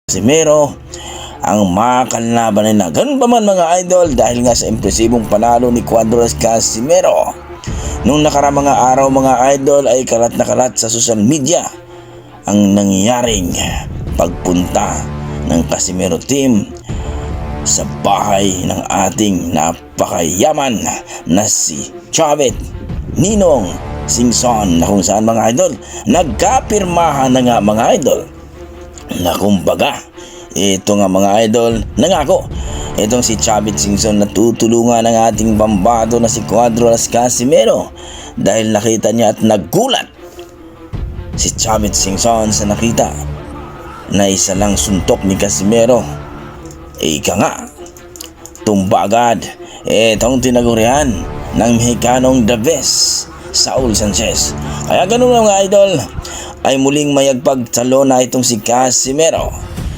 Casimero ang makakalaban na. Ganun pa man mga idol, dahil nga sa impresibong panalo ni Cuadras Casimero nung nakaramang mga araw mga idol, ay kalat na kalat sa social media ang nangyaring pagpunta ng Casimero team sa bahay ng ating napakayaman na si Chavit Ninong Singson, na kung saan mga idol nagkapirmahan na nga mga idol na kumbaga ito nga mga idol, nangako itong si Chavit Singson na tutulungan ng ating bambado na si Cuadras Casimero, dahil nakita niya at naggulat si Chavit Singson sa nakita na isa lang suntok ni Casimero, ika nga tumba agad itong tinagurian ng Mexicanong The Best, Saul Sanchez. Kaya ganun mga idol, ay muling mayagpagtalo na itong si Casimero